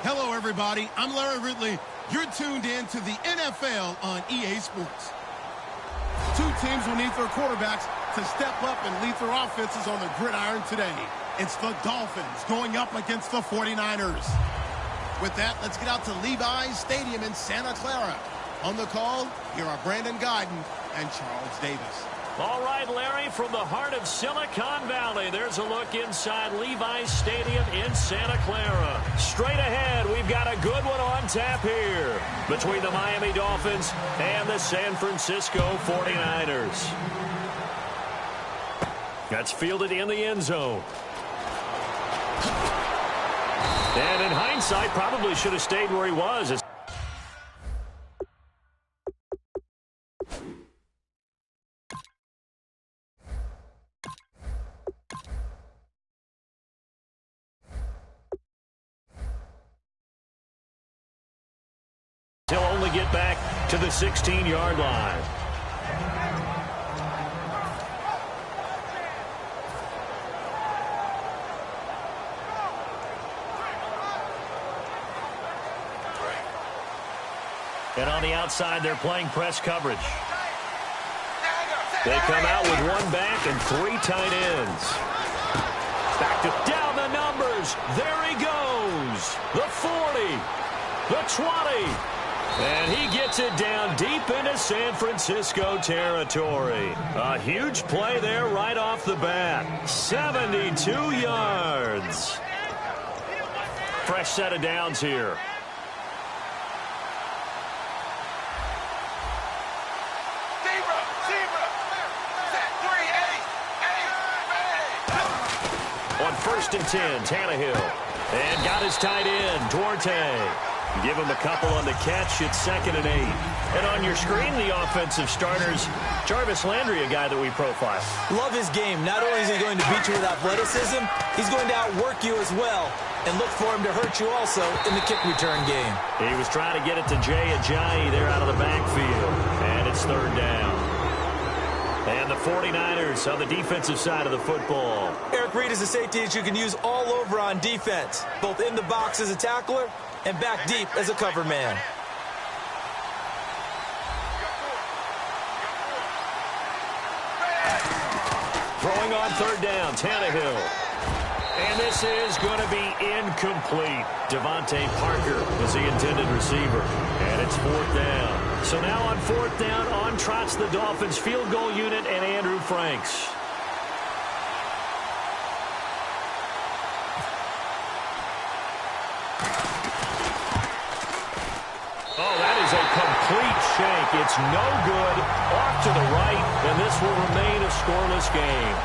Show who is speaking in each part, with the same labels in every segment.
Speaker 1: Hello, everybody. I'm Larry Ridley. You're tuned in to the NFL on EA Sports. Two teams will need their quarterbacks to step up and lead their offenses on the gridiron today. It's the Dolphins going up against the 49ers. With that, let's get out to Levi's Stadium in Santa Clara. On the call, here are Brandon Guyton and Charles Davis.
Speaker 2: All right, Larry, from the heart of Silicon Valley, there's a look inside Levi's Stadium in Santa Clara. Straight ahead, we've got a good one on tap here between the Miami Dolphins and the San Francisco 49ers. That's fielded in the end zone. And in hindsight, probably should have stayed where he was. He'll only get back to the 16-yard line. And on the outside, they're playing press coverage. They come out with one back and three tight ends. Back to down the numbers. There he goes. The 40. The 20. And he gets it down deep into San Francisco territory. A huge play there right off the bat. 72 yards. Fresh set of downs here. On 1st and 10, Tannehill. And got his tight end, Duarte. Give him a couple on the catch. It's 2nd and 8. And on your screen, the offensive starters, Jarvis Landry, a guy that we profile.
Speaker 3: Love his game. Not only is he going to beat you with athleticism, he's going to outwork you as well. And look for him to hurt you also in the kick return game.
Speaker 2: He was trying to get it to Jay Ajayi there out of the backfield. And it's 3rd down. And the 49ers on the defensive side of the football.
Speaker 3: Eric Reed is a safety that you can use all over on defense, both in the box as a tackler and back deep as a cover man.
Speaker 2: Throwing on 3rd down, Tannehill. And this is going to be incomplete. Devontae Parker was the intended receiver. And it's 4th down. So now on 4th down, on trots the Dolphins field goal unit and Andrew Franks. Oh, that is a complete shank. It's no good. Off to the right, and this will remain a scoreless game.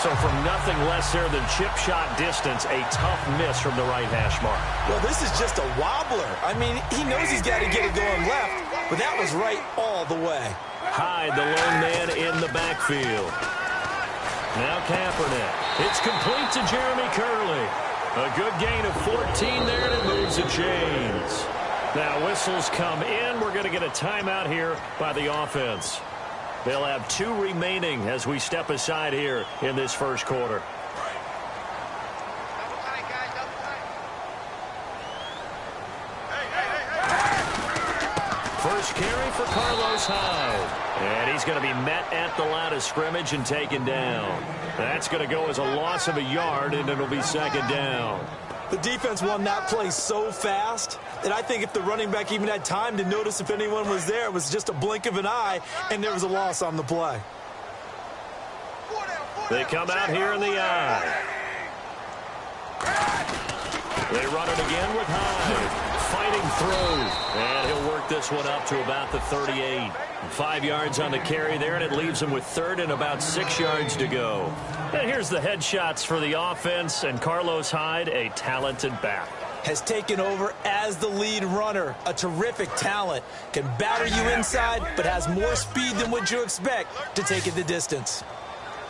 Speaker 2: So from nothing less there than chip shot distance, a tough miss from the right hash mark.
Speaker 3: Well, this is just a wobbler. I mean, he knows he's got to get it going left, but that was right all the way.
Speaker 2: Hyde, the lone man in the backfield. Now Kaepernick. It's complete to Jeremy Curley. A good gain of 14 there, and it moves the chains. Now whistles come in. We're going to get a timeout here by the offense. They'll have 2 remaining as we step aside here in this first quarter. First carry for Carlos Hyde. And he's going to be met at the line of scrimmage and taken down. That's going to go as a loss of a yard, and it'll be 2nd down.
Speaker 3: The defense won that play so fast that I think if the running back even had time to notice if anyone was there, it was just a blink of an eye, and there was a loss on the play.
Speaker 2: They come out here in the eye. They run it again with Hyde. Fighting through. And he'll work this one up to about the 38. 5 yards on the carry there, and it leaves him with 3rd and about 6 yards to go. And here's the headshots for the offense, and Carlos Hyde, a talented back.
Speaker 3: Has taken over as the lead runner. A terrific talent. Can batter you inside, but has more speed than what you expect to take it the distance.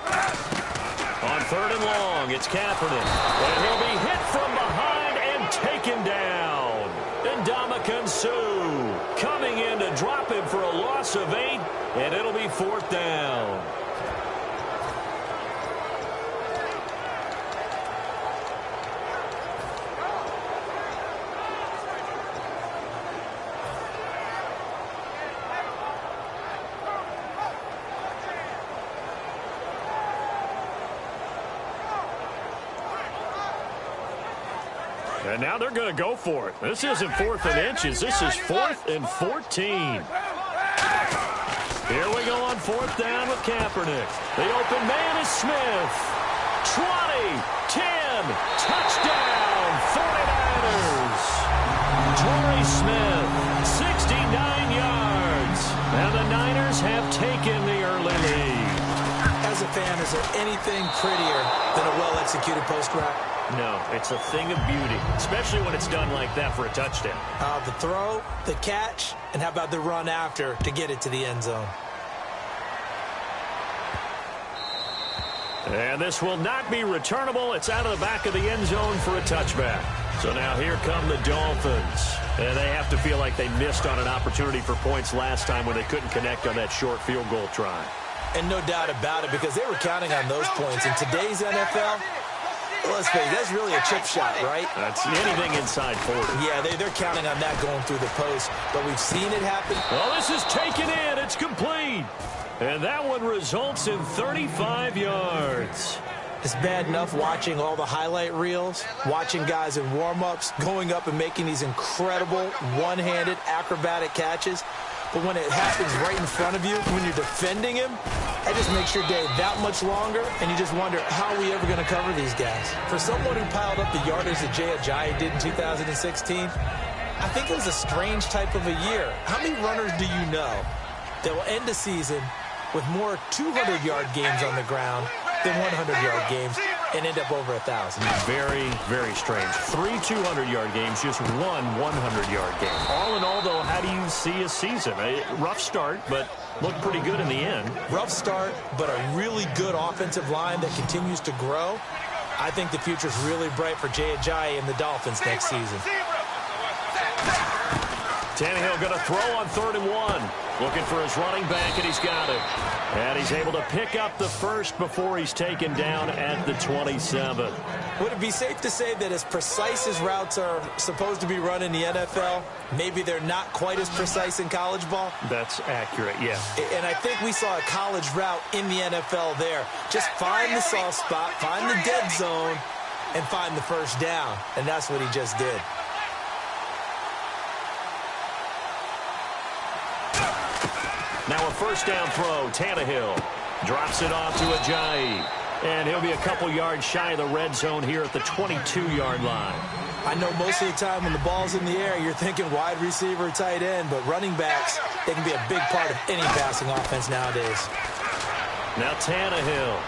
Speaker 2: On 3rd and long, it's Kaepernick. And he'll be hit from behind and taken down. And Ndamukong Suh coming in to drop him for a loss of 8, and it'll be 4th down. And now they're going to go for it. This isn't 4th and inches. This is 4th and 14. Here we go on 4th down with Kaepernick. The open man is Smith. 20, 10, touchdown, 49ers. Torrey Smith, 69 yards. And the Niners have taken the early lead.
Speaker 3: As a fan, is there anything prettier than a well-executed post route?
Speaker 2: No, it's a thing of beauty, especially when it's done like that for a touchdown.
Speaker 3: The throw, the catch, and how about the run after to get it to the end zone?
Speaker 2: And this will not be returnable. It's out of the back of the end zone for a touchback. So now here come the Dolphins. And they have to feel like they missed on an opportunity for points last time when they couldn't connect on that short field goal try.
Speaker 3: And no doubt about it, because they were counting on those points. In today's NFL, let's face it, that's really a chip shot, right?
Speaker 2: That's anything inside 40.
Speaker 3: Yeah, they're counting on that going through the post, but we've seen it happen.
Speaker 2: Well, this is taken in. It's complete. And that one results in 35 yards.
Speaker 3: It's bad enough watching all the highlight reels, watching guys in warm-ups, going up and making these incredible one-handed acrobatic catches. But when it happens right in front of you, when you're defending him, that just makes your day that much longer, and you just wonder, how are we ever going to cover these guys? For someone who piled up the yardage that Jay Ajayi did in 2016, I think it was a strange type of a year. How many runners do you know that will end the season with more 200-yard games on the ground than 100-yard games and end up over 1,000?
Speaker 2: Very, very strange. 3 200-yard games, just 1 100-yard game. All in all, though, how do you see a season? A rough start, but looked pretty good in the end.
Speaker 3: Rough start, but a really good offensive line that continues to grow. I think the future's really bright for Jay Ajayi and the Dolphins next season.
Speaker 2: Tannehill going to throw on 3rd and 1. Looking for his running back, and he's got it. And he's able to pick up the first before he's taken down at the 27.
Speaker 3: Would it be safe to say that as precise as routes are supposed to be run in the NFL, maybe they're not quite as precise in college ball?
Speaker 2: That's accurate, yeah.
Speaker 3: And I think we saw a college route in the NFL there. Just find the soft spot, find the dead zone, and find the first down. And that's what he just did.
Speaker 2: Now a first down throw. Tannehill drops it off to Ajayi. And he'll be a couple yards shy of the red zone here at the 22-yard line.
Speaker 3: I know most of the time when the ball's in the air, you're thinking wide receiver, tight end, but running backs, they can be a big part of any passing offense nowadays.
Speaker 2: Now Tannehill.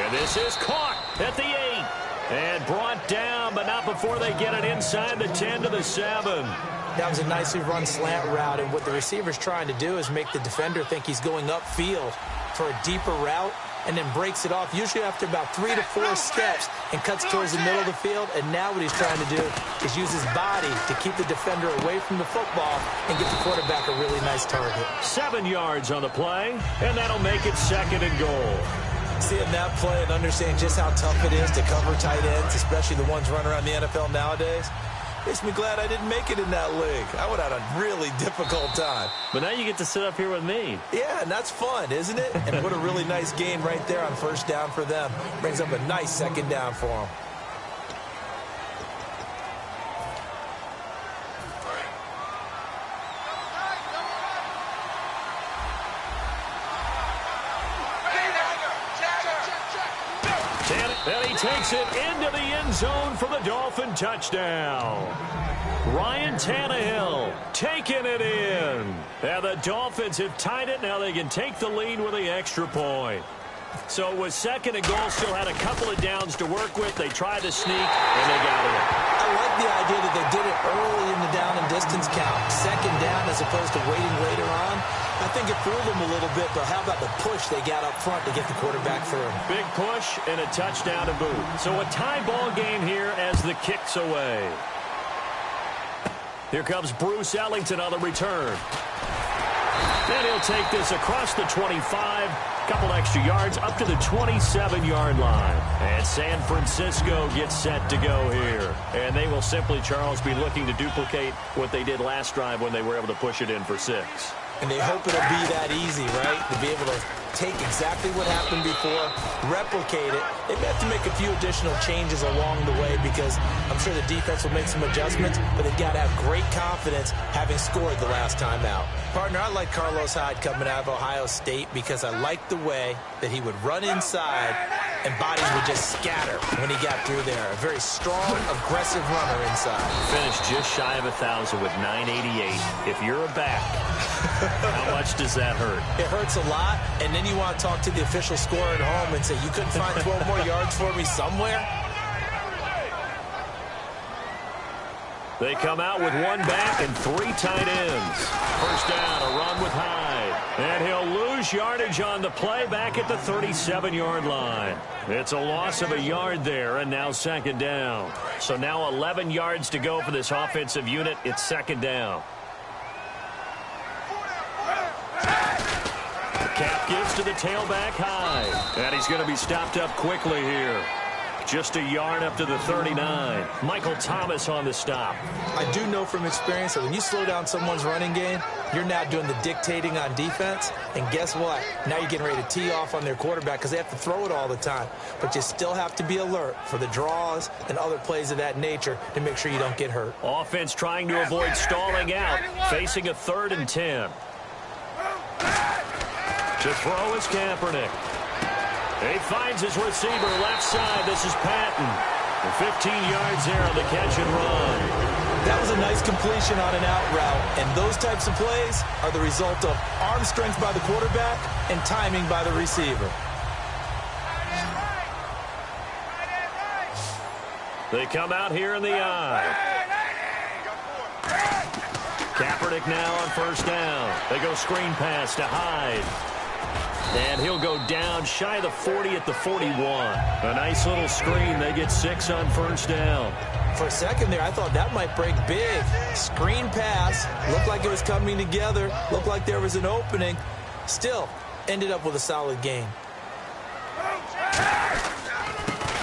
Speaker 2: And this is caught at the 8. And brought down, but not before they get it inside the 10 to the 7.
Speaker 3: That was a nicely run slant route, and what the receiver's trying to do is make the defender think he's going upfield for a deeper route, and then breaks it off, usually after about 3 to 4 steps, and cuts towards the middle of the field. And now what he's trying to do is use his body to keep the defender away from the football and get the quarterback a really nice target.
Speaker 2: 7 yards on the play, and that'll make it 2nd and goal.
Speaker 3: Seeing that play and understanding just how tough it is to cover tight ends, especially the ones running around the NFL nowadays, makes me glad I didn't make it in that league. I would have had a really difficult time.
Speaker 2: But now you get to sit up here with me.
Speaker 3: Yeah, and that's fun, isn't it? And what a really nice game right there on first down for them. Brings up a nice 2nd down for them.
Speaker 2: And he takes it into the end zone for the Dolphin touchdown. Ryan Tannehill taking it in. And the Dolphins have tied it. Now they can take the lead with the extra point. So it was 2nd and goal. Still had a couple of downs to work with. They tried to sneak, and they got it.
Speaker 3: I like the idea that they did it early in the down and distance count. 2nd down as opposed to waiting later on. I think it fooled them a little bit, but how about the push they got up front to get the quarterback through?
Speaker 2: Big push and a touchdown to boot. So a tie ball game here as the kick's away. Here comes Bruce Ellington on the return. And he'll take this across the 25, couple extra yards up to the 27-yard line. And San Francisco gets set to go here. And they will simply, Charles, be looking to duplicate what they did last drive when they were able to push it in for 6.
Speaker 3: And they hope it'll be that easy, right? To be able to take exactly what happened before, replicate it. They may have to make a few additional changes along the way because I'm sure the defense will make some adjustments, but they've got to have great confidence having scored the last time out. Partner, I like Carlos Hyde coming out of Ohio State because I like the way that he would run inside and bodies would just scatter when he got through there. A very strong, aggressive runner inside.
Speaker 2: Finished just shy of 1,000 with 988. If you're a back, how much does that hurt?
Speaker 3: It hurts a lot, and then you want to talk to the official scorer at home and say, you couldn't find 12 more yards for me somewhere?
Speaker 2: They come out with one back and 3 tight ends. First down, a run with Hyde. And he'll lose yardage on the play back at the 37-yard line. It's a loss of a yard there, and now second down. So now 11 yards to go for this offensive unit. It's second down. The cap gives to the tailback Hyde. And he's going to be stopped up quickly here. Just a yard up to the 39. Michael Thomas on the stop.
Speaker 3: I do know from experience that when you slow down someone's running game, you're now doing the dictating on defense. And guess what? Now you're getting ready to tee off on their quarterback because they have to throw it all the time. But you still have to be alert for the draws and other plays of that nature to make sure you don't get hurt.
Speaker 2: Offense trying to avoid stalling out, facing a 3rd and 10. To throw is Kaepernick. He finds his receiver left side. This is Patton. 15 yards there on the catch and run.
Speaker 3: That was a nice completion on an out route. And those types of plays are the result of arm strength by the quarterback and timing by the receiver.
Speaker 2: They come out here in the eye. Kaepernick now on first down. They go screen pass to Hyde. And he'll go down shy of the 40 at the 41. A nice little screen. They get 6 on first down.
Speaker 3: For a second there, I thought that might break big. Screen pass. Looked like it was coming together. Looked like there was an opening. Still, ended up with a solid gain.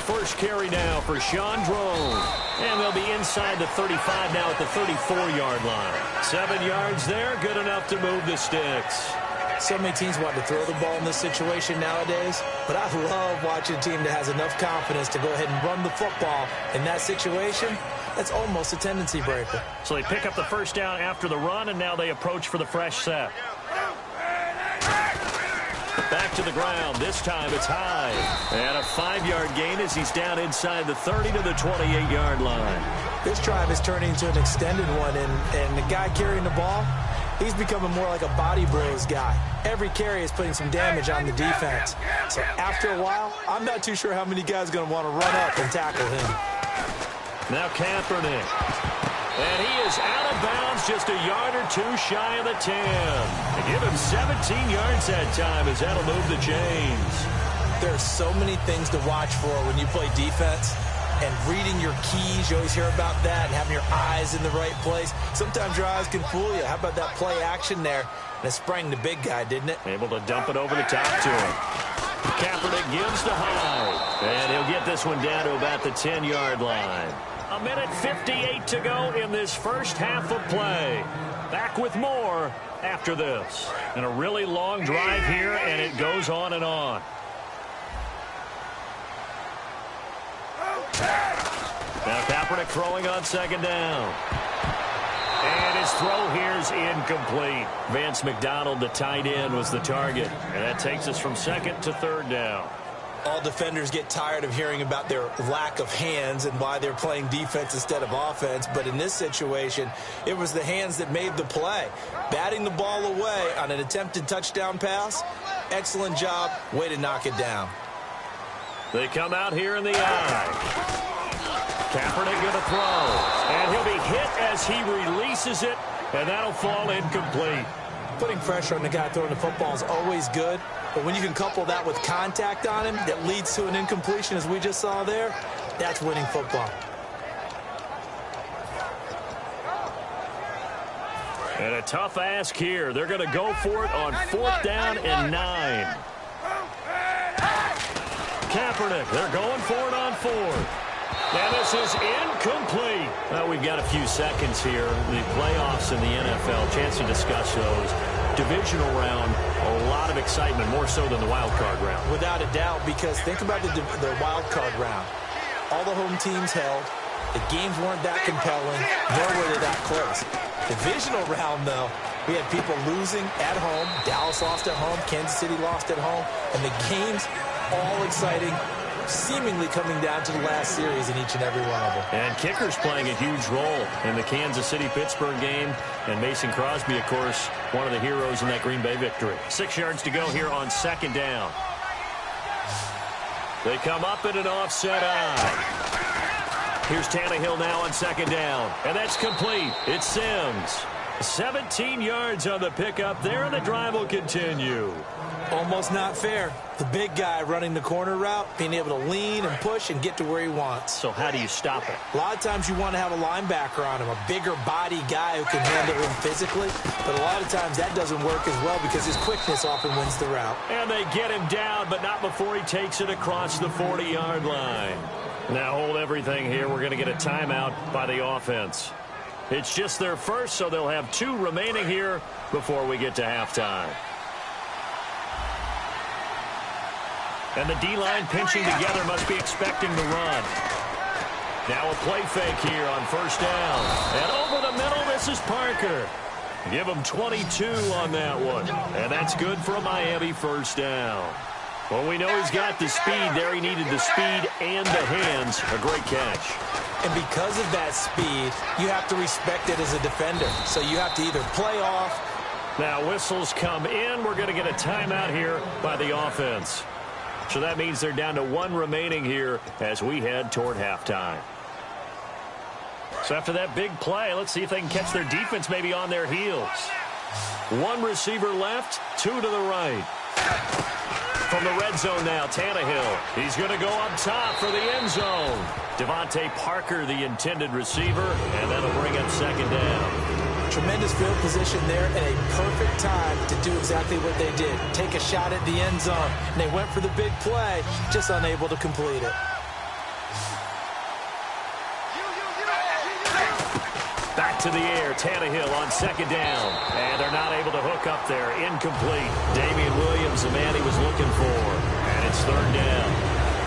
Speaker 2: First carry now for Sean Drone. And they'll be inside the 35 now at the 34-yard line. 7 yards there. Good enough to move the sticks.
Speaker 3: So many teams want to throw the ball in this situation nowadays, but I love watching a team that has enough confidence to go ahead and run the football. In that situation, that's almost a tendency breaker.
Speaker 2: So they pick up the first down after the run, and now they approach for the fresh set. Back to the ground. This time it's Hyde. And a 5-yard gain as he's down inside the 30 to the 28-yard line.
Speaker 3: This drive is turning into an extended one, and the guy carrying the ball, he's becoming more like a body bros guy. Every carry is putting some damage on the defense. So after a while, I'm not too sure how many guys are going to want to run up and tackle him.
Speaker 2: Now Kaepernick. And he is out of bounds just a yard or 2 shy of the 10. They give him 17 yards that time as that'll move the chains.
Speaker 3: There are so many things to watch for when you play defense. And reading your keys, you always hear about that, and having your eyes in the right place. Sometimes your eyes can fool you. How about that play action there? And it sprang the big guy, didn't it?
Speaker 2: Able to dump it over the top to him. Kaepernick gives to Hyde. And he'll get this one down to about the 10-yard line. 1:58 to go in this first half of play. Back with more after this. And a really long drive here, and it goes on and on. Now Kaepernick throwing on second down. And his throw here is incomplete. Vance McDonald, the tight end, was the target. And that takes us from second to third down.
Speaker 3: All defenders get tired of hearing about their lack of hands and why they're playing defense instead of offense. But in this situation, it was the hands that made the play. Batting the ball away on an attempted touchdown pass. Excellent job. Way to knock it down.
Speaker 2: They come out here in the eye. Kaepernick going to throw. And he'll be hit as he releases it. And that'll fall incomplete.
Speaker 3: Putting pressure on the guy throwing the football is always good. But when you can couple that with contact on him that leads to an incompletion, as we just saw there, that's winning football.
Speaker 2: And a tough ask here. They're going to go for it on 4th down and 9. Kaepernick, they're going for it on 4th. And this is incomplete. Well, we've got a few seconds here. The playoffs in the NFL, chance to discuss those. Divisional round, a lot of excitement, more so than the wild card round.
Speaker 3: Without a doubt, because think about the wild card round. All the home teams held. The games weren't that compelling, nor were they that close. Divisional round, though, we had people losing at home. Dallas lost at home. Kansas City lost at home. And the games, all exciting, seemingly coming down to the last series in each and every one of them.
Speaker 2: And kickers playing a huge role in the Kansas City-Pittsburgh game. And Mason Crosby, of course, one of the heroes in that Green Bay victory. 6 yards to go here on second down. They come up in an offset eye. Here's Tannehill now on second down. And that's complete. It's Sims. 17 yards on the pickup there, and the drive will continue.
Speaker 3: Almost not fair. The big guy running the corner route, being able to lean and push and get to where he wants.
Speaker 2: So how do you stop it?
Speaker 3: A lot of times you want to have a linebacker on him, a bigger body guy who can handle him physically. But a lot of times that doesn't work as well because his quickness often wins the route.
Speaker 2: And they get him down, but not before he takes it across the 40-yard line. Now hold everything here. We're going to get a timeout by the offense. It's just their first, so they'll have 2 remaining here before we get to halftime. And the D-line pinching together must be expecting the run. Now a play fake here on first down. And over the middle, this is Parker. Give him 22 on that one. And that's good for a Miami first down. Well, we know he's got the speed there. He needed the speed and the hands. A great catch.
Speaker 3: And because of that speed, you have to respect it as a defender. So you have to either play off.
Speaker 2: Now whistles come in. We're going to get a timeout here by the offense. So that means they're down to 1 remaining here as we head toward halftime. So after that big play, let's see if they can catch their defense maybe on their heels. 1 receiver left, 2 to the right. From the red zone now, Tannehill. He's going to go up top for the end zone. Devontae Parker, the intended receiver, and that'll bring up second down.
Speaker 3: Tremendous field position there and a perfect time to do exactly what they did. Take a shot at the end zone. And they went for the big play, just unable to complete it.
Speaker 2: Back to the air, Tannehill on second down. And they're not able to hook up there. Incomplete. Damian Williams, the man he was looking for. And it's third down.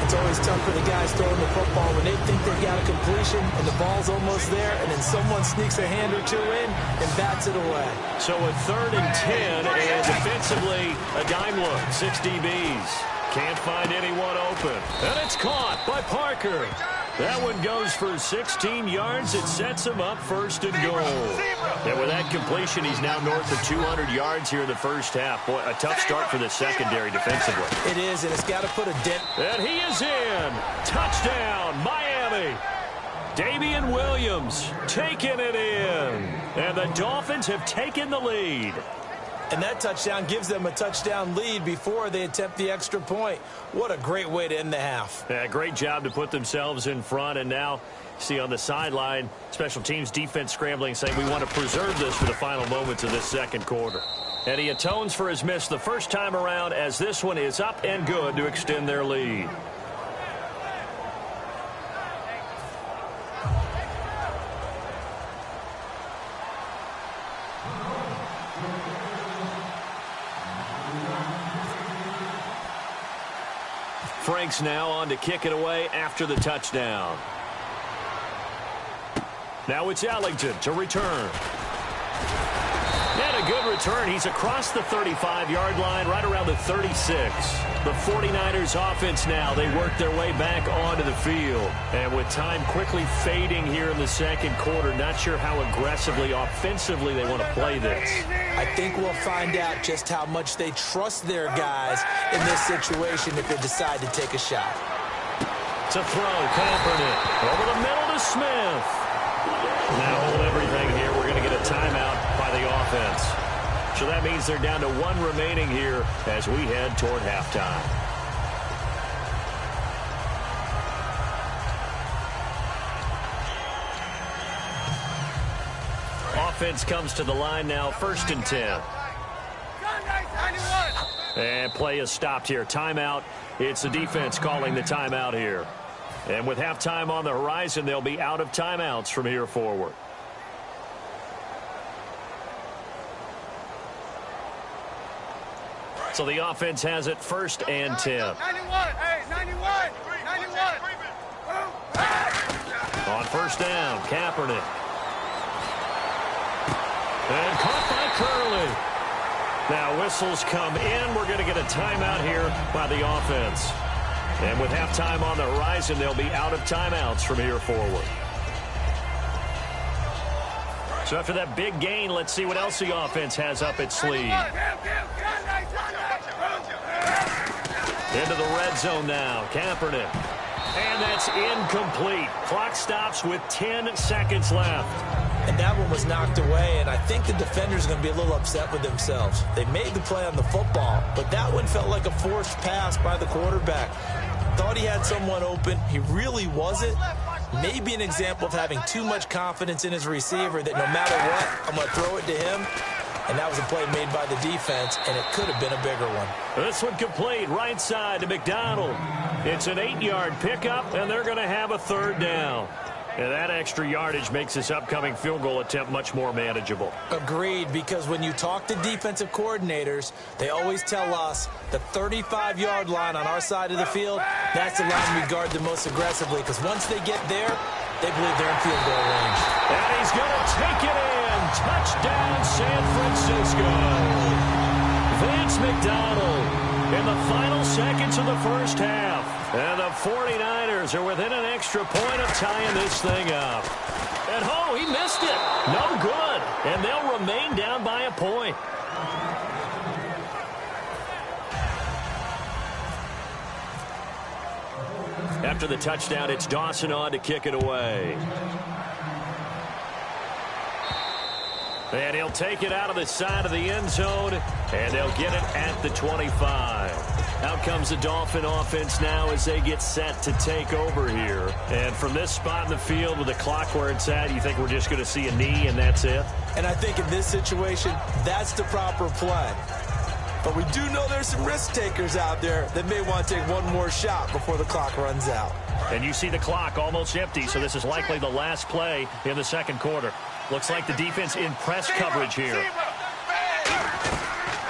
Speaker 3: It's always tough for the guys throwing the football when they think they got a completion and the ball's almost there, and then someone sneaks a hand or 2 in and bats it away.
Speaker 2: So with 3rd and 10, and defensively, a dime look, 6 DBs. Can't find anyone open. And it's caught by Parker. That one goes for 16 yards. It sets him up first and goal. And with that completion, he's now north of 200 yards here in the first half. Boy, a tough start for the secondary defensively.
Speaker 3: It is, and it's got to put a dent.
Speaker 2: And he is in. Touchdown, Miami. Damian Williams taking it in. And the Dolphins have taken the lead.
Speaker 3: And that touchdown gives them a touchdown lead before they attempt the extra point. What a great way to end the half.
Speaker 2: Yeah, great job to put themselves in front. And now, see on the sideline, special teams defense scrambling, saying we want to preserve this for the final moments of this second quarter. And he atones for his miss the first time around as this one is up and good to extend their lead. Franks now on to kick it away after the touchdown. Now it's Ellington to return. And a good return. He's across the 35-yard line, right around the 36. The 49ers offense now, they work their way back onto the field. And with time quickly fading here in the second quarter, not sure how aggressively, offensively they want to play this.
Speaker 3: I think we'll find out just how much they trust their guys in this situation if they decide to take a shot.
Speaker 2: To throw, Kaepernick. Over the middle to Smith. Now hold everything here. We're going to get a timeout by the offense. So that means they're down to 1 remaining here as we head toward halftime. Offense comes to the line now, 1st and 10. And play is stopped here. Timeout. It's the defense calling the timeout here. And with halftime on the horizon, they'll be out of timeouts from here forward. So the offense has it 1st and 10.
Speaker 4: 91. Hey, 91. 91.
Speaker 2: On 1st down, Kaepernick. And caught by Curley. Now whistles come in. We're going to get a timeout here by the offense. And with halftime on the horizon, they'll be out of timeouts from here forward. So after that big gain, let's see what else the offense has up its sleeve. Into the red zone now, Kaepernick. And that's incomplete. Clock stops with 10 seconds left.
Speaker 3: And that one was knocked away, and I think the defenders are going to be a little upset with themselves. They made the play on the football, but that one felt like a forced pass by the quarterback. Thought he had someone open. He really wasn't. Maybe an example of having too much confidence in his receiver that no matter what, I'm going to throw it to him. And that was a play made by the defense, and it could have been a bigger one.
Speaker 2: This one complete, right side to McDonald. It's an 8-yard pickup, and they're going to have a 3rd down. And that extra yardage makes this upcoming field goal attempt much more manageable.
Speaker 3: Agreed, because when you talk to defensive coordinators, they always tell us the 35-yard line on our side of the field, that's the line we guard the most aggressively, because once they get there, they believe they're in field goal range.
Speaker 2: And he's going to take it in. Touchdown, San Francisco. Vance McDonald in the final seconds of the 1st half. And the 49ers are within an extra point of tying this thing up. And, oh, he missed it. No good. And they'll remain down by a point. After the touchdown, it's Dawson on to kick it away. And he'll take it out of the side of the end zone, and they'll get it at the 25. Out comes the Dolphin offense now as they get set to take over here. And from this spot in the field with the clock where it's at, you think we're just going to see a knee and that's it?
Speaker 3: And I think in this situation, that's the proper play. But we do know there's some risk takers out there that may want to take one more shot before the clock runs out.
Speaker 2: And you see the clock almost empty, so this is likely the last play in the 2nd quarter. Looks like the defense in press coverage here.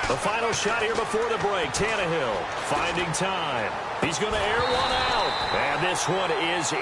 Speaker 2: The final shot here before the break. Tannehill finding time. He's going to air one out. And this one is